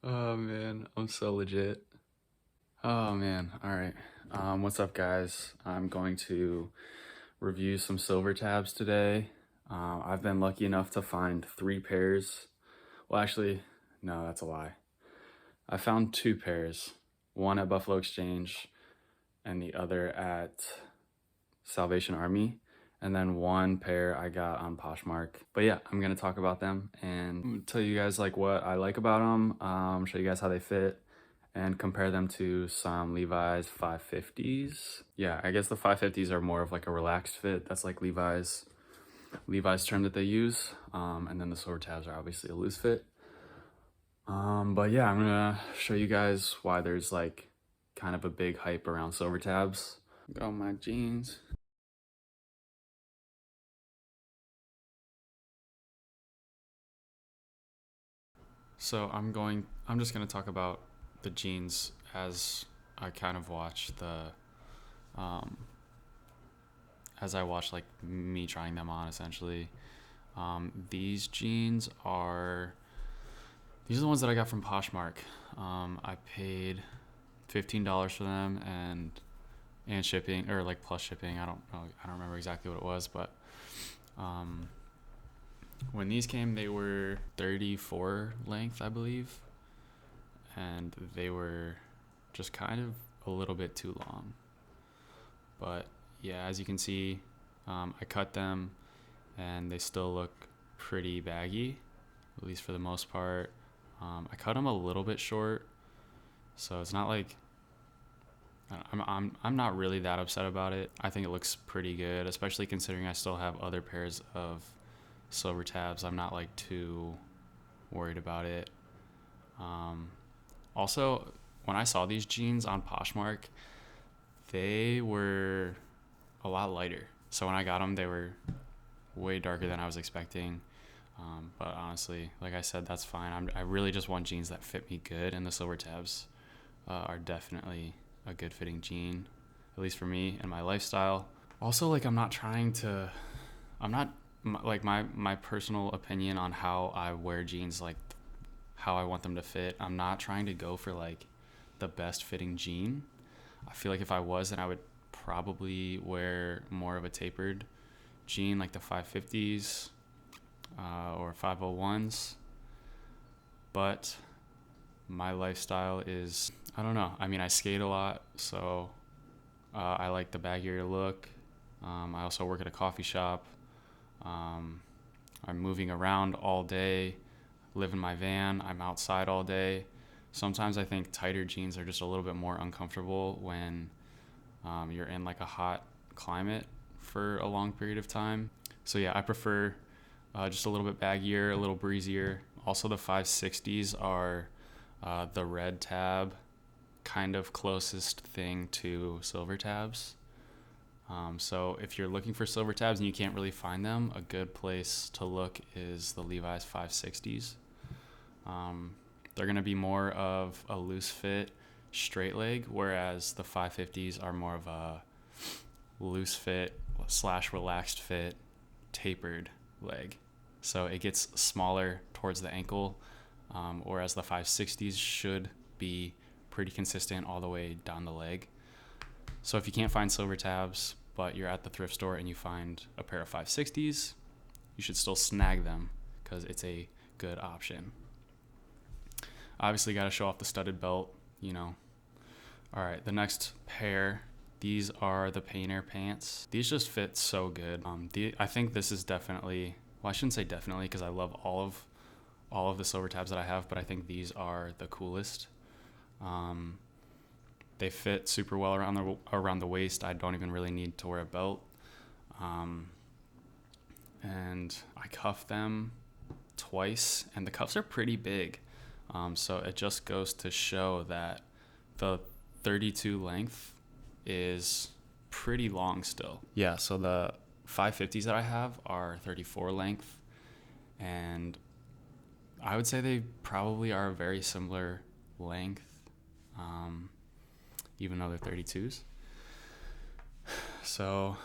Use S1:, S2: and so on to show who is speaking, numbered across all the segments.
S1: Oh man, I'm so legit. Oh man, all right. What's up, guys? I'm going to review some silver tabs today. I've been lucky enough to find 3 pairs. Well, actually, no, that's a lie. I found 2 pairs, one at Buffalo Exchange and the other at Salvation Army, and then 1 pair I got on Poshmark. But yeah, I'm gonna talk about them and tell you guys like what I like about them, show you guys how they fit, and compare them to some Levi's 550s. Yeah, I guess the 550s are more of like a relaxed fit. That's like Levi's term that they use. And then the silver tabs are obviously a loose fit. But yeah, I'm gonna show you guys why there's like kind of a big hype around silver tabs. Got my jeans. So I'm just gonna talk about the jeans as I kind of watch um, as I watch like me trying them on essentially. These jeans these are the ones that I got from Poshmark. I paid $15 for them and shipping, or like plus shipping. I don't know. I don't remember exactly what it was, but um, when these came, they were 34 length, I believe, and they were just kind of a little bit too long. But yeah, as you can see, I cut them and they still look pretty baggy, at least for the most part. I cut them a little bit short, so it's not like I'm not really that upset about it. I think it looks pretty good, especially considering I still have other pairs of silver tabs. I'm not like too worried about it. Um, Also, when I saw these jeans on Poshmark, they were a lot lighter. So when I got them, they were way darker than I was expecting. But honestly, like I said, that's fine. I really just want jeans that fit me good, and the silver tabs are definitely a good fitting jean, at least for me and my lifestyle. Also, like I'm not like my personal opinion on how I wear jeans, like how I want them to fit. I'm not trying to go for like the best fitting jean. I feel like if I was, then I would probably wear more of a tapered jean, like the 550s or 501s. But my lifestyle is, I don't know. I mean, I skate a lot, so I like the baggier look. I also work at a coffee shop. Um, I'm moving around all day, live in my van. I'm outside all day. Sometimes I think tighter jeans are just a little bit more uncomfortable when you're in like a hot climate for a long period of time. So yeah, I prefer just a little bit baggier, a little breezier. Also, the 560s are the red tab, kind of closest thing to silver tabs. So if you're looking for silver tabs and you can't really find them, a good place to look is the Levi's 560s. They're going to be more of a loose fit, straight leg, whereas the 550s are more of a loose fit slash relaxed fit, tapered leg. So it gets smaller towards the ankle, whereas the 560s should be pretty consistent all the way down the leg. So if you can't find silver tabs, but you're at the thrift store and you find a pair of 560s, you should still snag them because it's a good option. Obviously, got to show off the studded belt, you know. All right, the next pair, these are the Painter pants. These just fit so good. I think this is definitely, well, I shouldn't say definitely because I love all of the silver tabs that I have, but I think these are the coolest. They fit super well around the waist. I don't even really need to wear a belt. And I cuff them twice, and the cuffs are pretty big. So it just goes to show that the 32 length is pretty long still. Yeah, so the 550s that I have are 34 length, and I would say they probably are a very similar length, even though they're 32s. So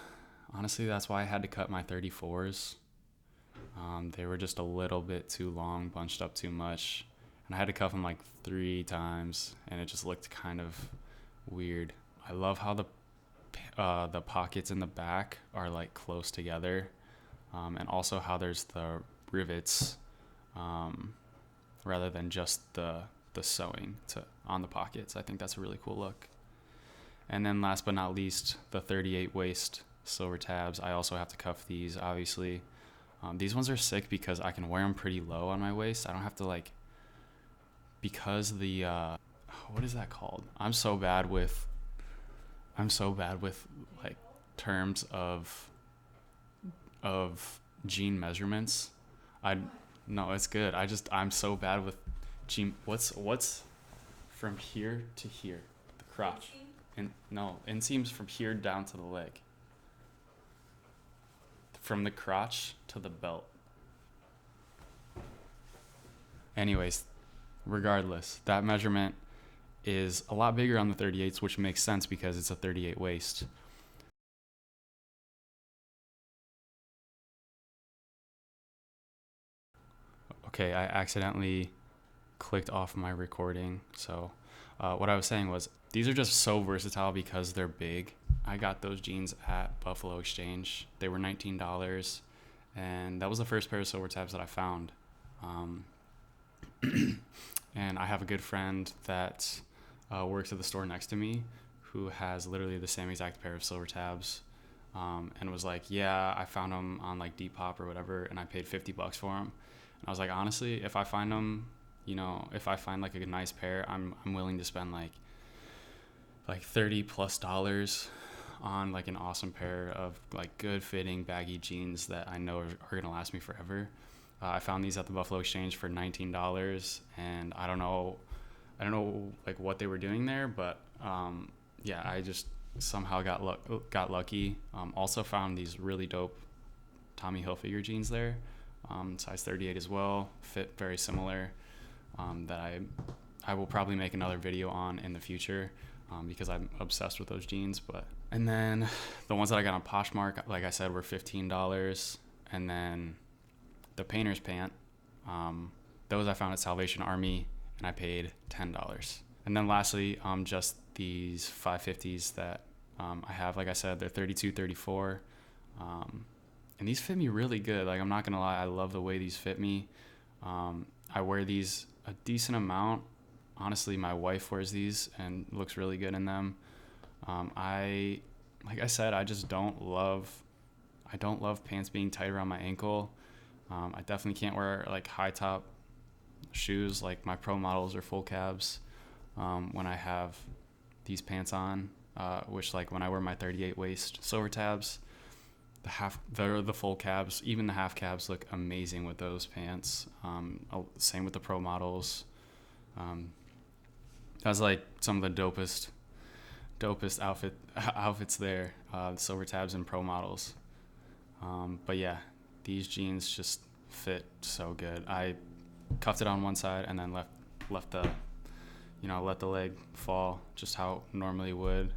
S1: honestly, that's why I had to cut my 34s. They were just a little bit too long, bunched up too much, and I had to cuff them like 3 times, and it just looked kind of weird. I love how the pockets in the back are like close together, and also how there's the rivets, rather than just the sewing on the pockets. I think that's a really cool look. And then last but not least, the 38 waist silver tabs. I also have to cuff these, obviously. These ones are sick because I can wear them pretty low on my waist. I don't have to like, because the what is that called? I'm so bad with like terms of jean measurements. No, it's good. I'm so bad with jean. What's from here to here? The crotch. And no, inseam's from here down to the leg. From the crotch to the belt. Anyways, regardless, that measurement is a lot bigger on the 38s, which makes sense because it's a 38 waist. Okay, I accidentally clicked off my recording. So what I was saying was, these are just so versatile because they're big. I got those jeans at Buffalo Exchange. They were $19, and that was the first pair of silver tabs that I found. And I have a good friend that works at the store next to me who has literally the same exact pair of silver tabs, and was like, yeah, I found them on like Depop or whatever, and I paid $50 for them. And I was like, honestly, if I find them, if I find like a nice pair, I'm willing to spend like $30+ on like an awesome pair of like good fitting baggy jeans that I know are gonna last me forever. I found these at the Buffalo Exchange for $19, and I don't know like what they were doing there, but yeah, I just somehow got lucky. Also found these really dope Tommy Hilfiger jeans there, size 38 as well, fit very similar, that I will probably make another video on in the future, because I'm obsessed with those jeans. And then the ones that I got on Poshmark, like I said, were $15, and then the painter's pant, those I found at Salvation Army, and I paid $10. And then lastly, just these 550s that I have. Like I said, they're 32, 34, and these fit me really good. Like, I'm not gonna lie, I love the way these fit me. I wear these a decent amount. Honestly, my wife wears these and looks really good in them. Like I said, I don't love pants being tight around my ankle. I definitely can't wear like high top shoes like my pro models or full cabs when I have these pants on, which, like, when I wear my 38 waist silver tabs, the full cabs, even the half cabs, look amazing with those pants. Same with the pro models. That's like some of the dopest outfits there, silver tabs and pro models. But yeah, these jeans just fit so good. I cuffed it on one side and then let the leg fall just how it normally would,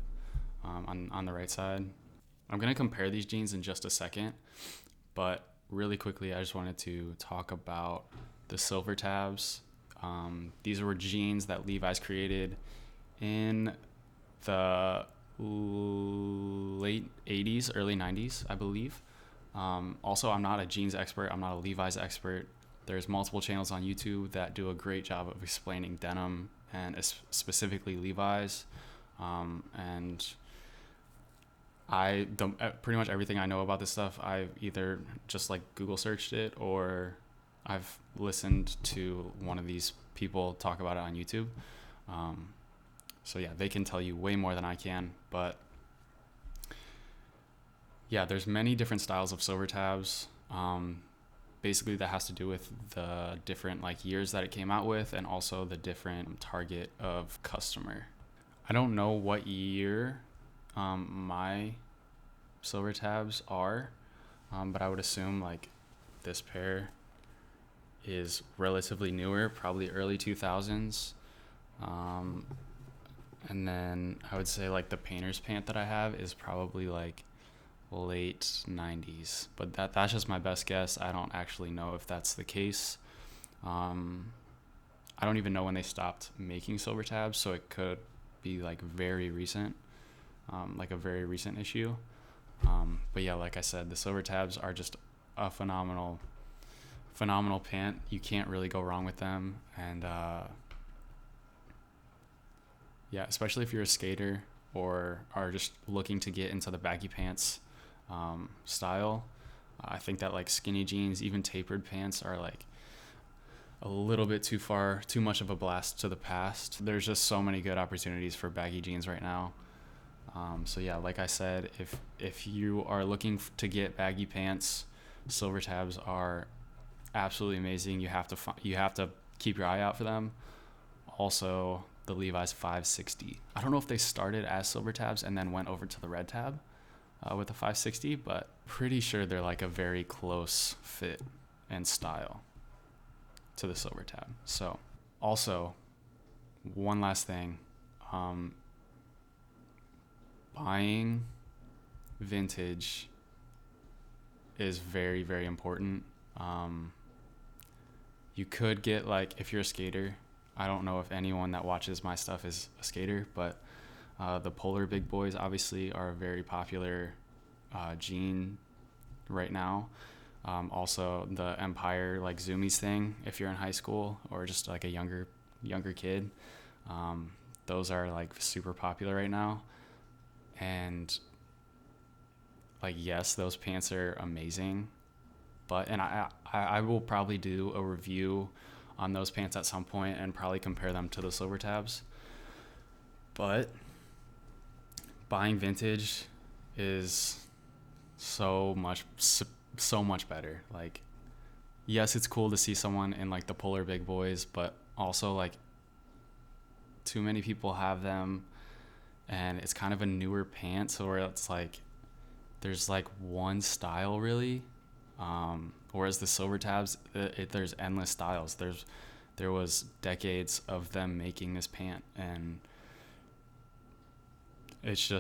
S1: on the right side. I'm gonna compare these jeans in just a second, but really quickly, I just wanted to talk about the silver tabs. These were jeans that Levi's created in the late 80s, early 90s, I believe. Also, I'm not a jeans expert. I'm not a Levi's expert. There's multiple channels on YouTube that do a great job of explaining denim and specifically Levi's. And pretty much everything I know about this stuff, I've either just like Google searched it, or I've listened to one of these people talk about it on YouTube. So yeah, they can tell you way more than I can, but yeah, there's many different styles of silver tabs. Basically that has to do with the different like years that it came out with, and also the different target of customer. I don't know what year my silver tabs are, but I would assume like this pair is relatively newer, probably early 2000s. And then I would say like the painter's pant that I have is probably like late 90s, but that's just my best guess. I don't actually know if that's the case. I I don't even know when they stopped making silver tabs, so it could be like very recent, like a very recent issue. But yeah, like I said, the silver tabs are just a phenomenal pant. You can't really go wrong with them. And yeah, especially if you're a skater or are just looking to get into the baggy pants style. I think that like skinny jeans, even tapered pants, are like a little bit too much of a blast to the past. There's just so many good opportunities for baggy jeans right now. So yeah, like I said, if you are looking to get baggy pants, silver tabs are absolutely amazing. You have to keep your eye out for them. Also, the Levi's 560. I don't know if they started as silver tabs and then went over to the red tab with the 560, but pretty sure they're like a very close fit and style to the silver tab. So also, one last thing, buying vintage is very, very important. You could get, like, if you're a skater, I don't know if anyone that watches my stuff is a skater, but the Polar Big Boys obviously are a very popular jean right now. Also the Empire like Zoomies thing, if you're in high school or just like a younger kid, those are like super popular right now. And like, yes, those pants are amazing, but I will probably do a review on those pants at some point and probably compare them to the silver tabs. But buying vintage is so much better. Like, yes, it's cool to see someone in like the Polar Big Boys, but also like too many people have them, and it's kind of a newer pant, so where it's like there's like one style really, whereas the silver tabs, there's endless styles. There was decades of them making this pant, and it's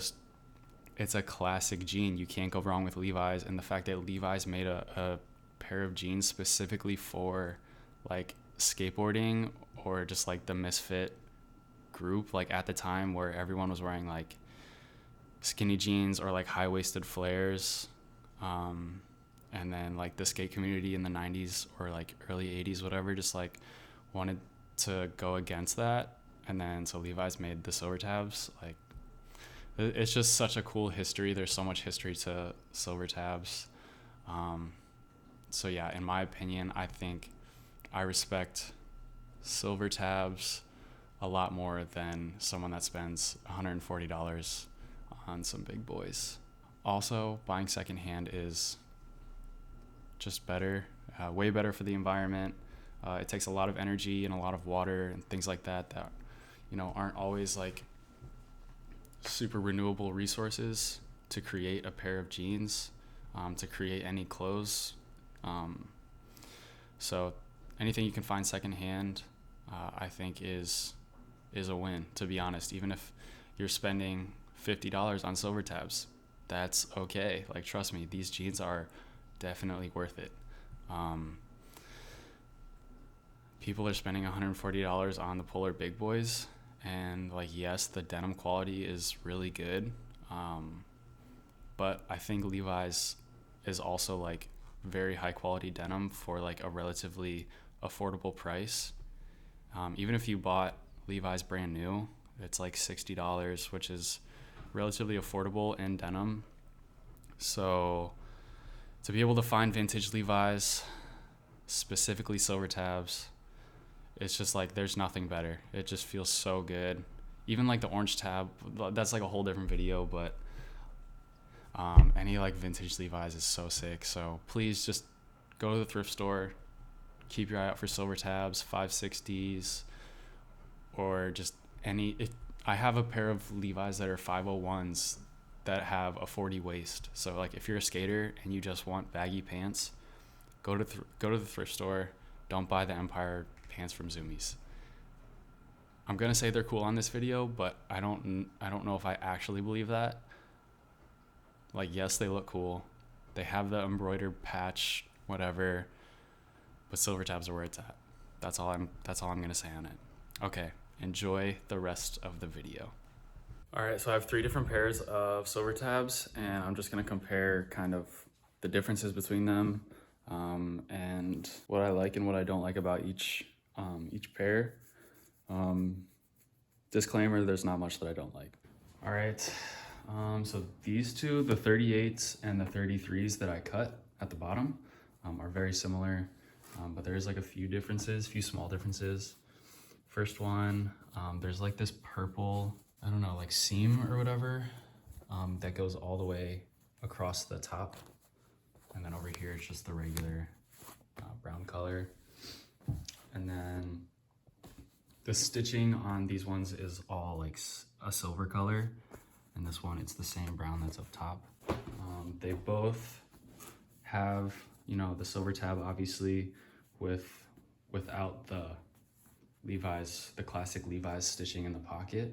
S1: a classic jean. You can't go wrong with Levi's, and the fact that Levi's made a pair of jeans specifically for like skateboarding or just like the misfit group, like at the time where everyone was wearing like skinny jeans or like high-waisted flares, and then like the skate community in the 90s or like early 80s, whatever, just like wanted to go against that, and then so Levi's made the silver tabs. Like, it's just such a cool history. There's so much history to silver tabs. So yeah, in my opinion, I think I respect silver tabs a lot more than someone that spends $140 on some big boys. Also, buying secondhand is just better, way better for the environment. It takes a lot of energy and a lot of water and things like that aren't always like super renewable resources to create a pair of jeans, to create any clothes. So anything you can find secondhand, I think is a win, to be honest. Even if you're spending $50 on silver tabs, that's okay. Like, trust me, these jeans are definitely worth it. People are spending $140 on the Polar Big Boys, and like, yes, the denim quality is really good, but I think Levi's is also like very high quality denim for like a relatively affordable price. Even if you bought Levi's brand new, it's like $60, which is relatively affordable in denim. So to be able to find vintage Levi's, specifically silver tabs, it's just like there's nothing better. It just feels so good. Even like the orange tab, that's like a whole different video, but any like vintage Levi's is so sick. So please just go to the thrift store, keep your eye out for silver tabs, 560s, or just any. I have a pair of Levi's that are 501s that have a 40 waist. So like, if you're a skater and you just want baggy pants, go to the thrift store. Don't buy the Empire pants from Zoomies. I'm gonna say they're cool on this video, but I don't know if I actually believe that. Like, yes, they look cool. They have the embroidered patch, whatever, but silver tabs are where it's at. That's all I'm gonna say on it. Okay, enjoy the rest of the video. All right, so I have 3 different pairs of silver tabs, and I'm just gonna compare kind of the differences between them, and what I like and what I don't like about each pair. Disclaimer, there's not much that I don't like. All right, so these two, the 38s and the 33s that I cut at the bottom, are very similar, but there's like a few small differences. First one, there's like this purple, I don't know, like seam or whatever, that goes all the way across the top. And then over here, it's just the regular brown color. And then the stitching on these ones is all like a silver color. And this one, it's the same brown that's up top. They both have, you know, the silver tab, obviously, without the Levi's, the classic Levi's stitching in the pocket,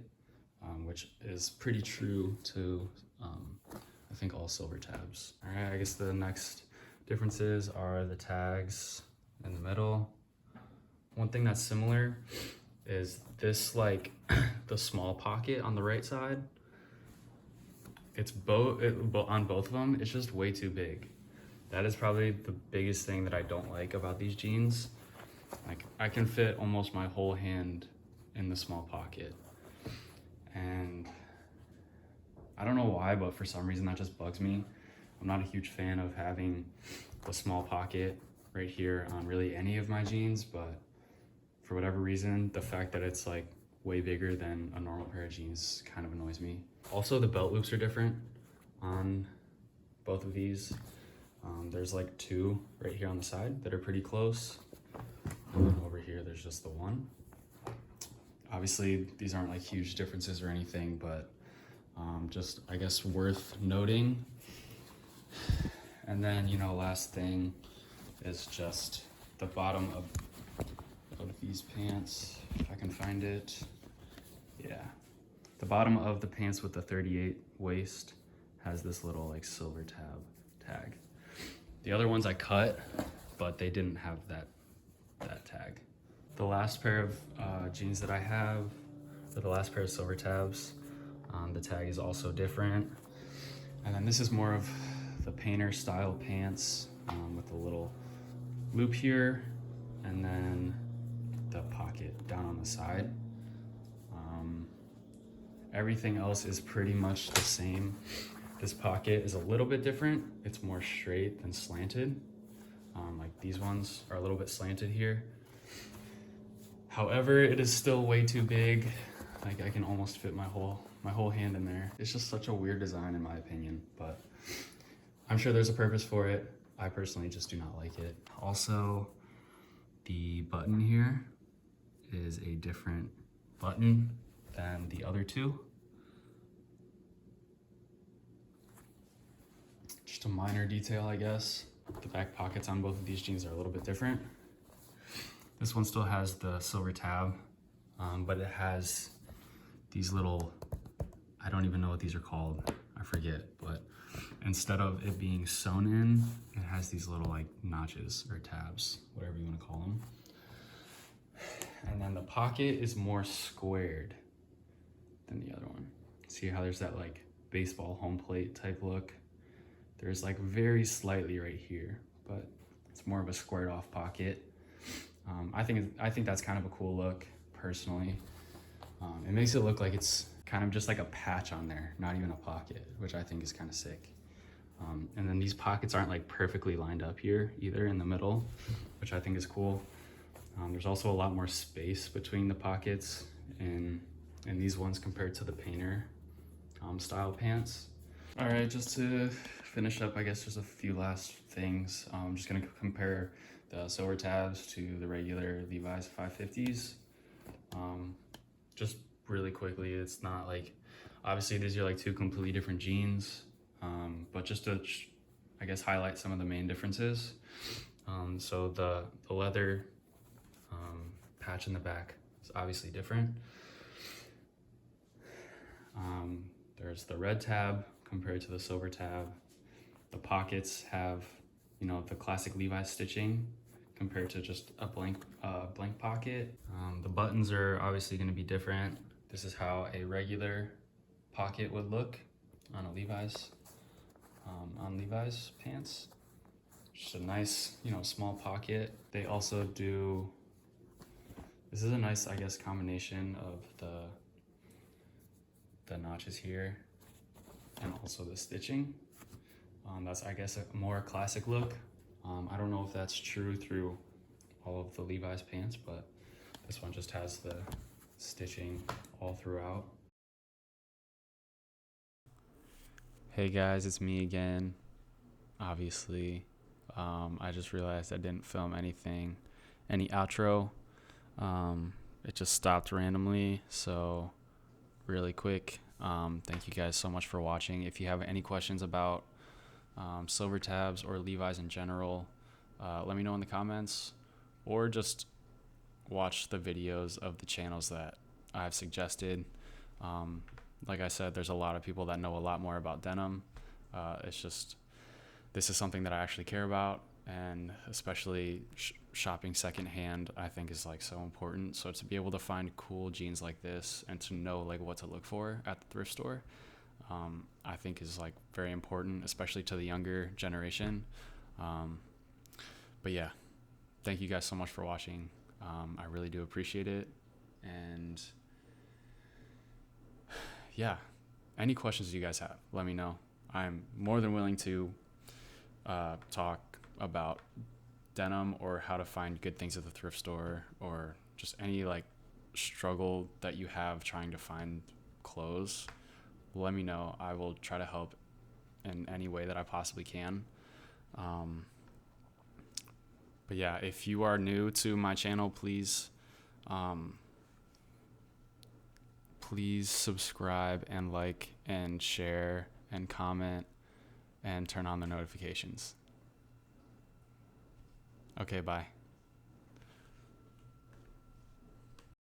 S1: which is pretty true to, I think, all silver tabs. All right, I guess the next differences are the tags in the middle. One thing that's similar is this, like, the small pocket on the right side. It's on both of them, it's just way too big. That is probably the biggest thing that I don't like about these jeans. Like, I can fit almost my whole hand in the small pocket. And I don't know why, but for some reason that just bugs me. I'm not a huge fan of having a small pocket right here on really any of my jeans, but for whatever reason, the fact that it's like way bigger than a normal pair of jeans kind of annoys me. Also, the belt loops are different on both of these. There's like 2 right here on the side that are pretty close. And then over here, there's just the one. Obviously, these aren't like huge differences or anything, but just, I guess, worth noting. And then, you know, last thing is just the bottom of these pants, if I can find it. Yeah. The bottom of the pants with the 38 waist has this little like silver tag. The other ones I cut, but they didn't have that tag. The last pair of jeans that I have, or the last pair of silver tabs, the tag is also different. And then this is more of the painter style pants, with a little loop here, and then the pocket down on the side. Everything else is pretty much the same. This pocket is a little bit different. It's more straight than slanted. Like these ones are a little bit slanted here. However, it is still way too big. Like, I can almost fit my whole hand in there. It's just such a weird design in my opinion, but I'm sure there's a purpose for it. I personally just do not like it. Also, the button here is a different button than the other 2. Just a minor detail, I guess. The back pockets on both of these jeans are a little bit different. This one still has the silver tab, but it has these little, I don't even know what these are called, I forget, but instead of it being sewn in, it has these little like notches or tabs, whatever you want to call them. And then the pocket is more squared than the other one. See how there's that like baseball home plate type look? There's like very slightly right here, but it's more of a squared off pocket. I think that's kind of a cool look, personally. It makes it look like it's kind of just like a patch on there, not even a pocket, which I think is kind of sick. And then these pockets aren't like perfectly lined up here either in the middle, which I think is cool. There's also a lot more space between the pockets in these ones compared to the painter style pants. All right, just to finish up, I guess just a few last things. I'm just gonna compare the silver tabs to the regular Levi's 550s. Just really quickly, it's not like, obviously these are like 2 completely different jeans, but just to, I guess, highlight some of the main differences. So the leather patch in the back is obviously different. There's the red tab compared to the silver tab. The pockets have, you know, the classic Levi's stitching compared to just a blank pocket. The buttons are obviously going to be different. This is how a regular pocket would look on a Levi's pants. Just a nice, small pocket. They also do, this is a nice, I guess, combination of the notches here and also the stitching. That's, I guess, a more classic look. I don't know if that's true through all of the Levi's pants, but this one just has the stitching all throughout. Hey guys, it's me again. Obviously, I just realized I didn't film any outro. It just stopped randomly, so really quick. Thank you guys so much for watching. If you have any questions about silver tabs or Levi's in general, let me know in the comments, or just watch the videos of the channels that I've suggested. Like I said, there's a lot of people that know a lot more about denim. It's just, this is something that I actually care about, and especially shopping secondhand, I think is like so important. So to be able to find cool jeans like this and to know like what to look for at the thrift store, I think is like very important, especially to the younger generation. But yeah, thank you guys so much for watching. I really do appreciate it. And yeah, any questions you guys have, let me know. I'm more than willing to talk about denim or how to find good things at the thrift store, or just any like struggle that you have trying to find clothes. Let me know. I will try to help in any way that I possibly can. But yeah, if you are new to my channel, please subscribe and like and share and comment and turn on the notifications. Okay, bye.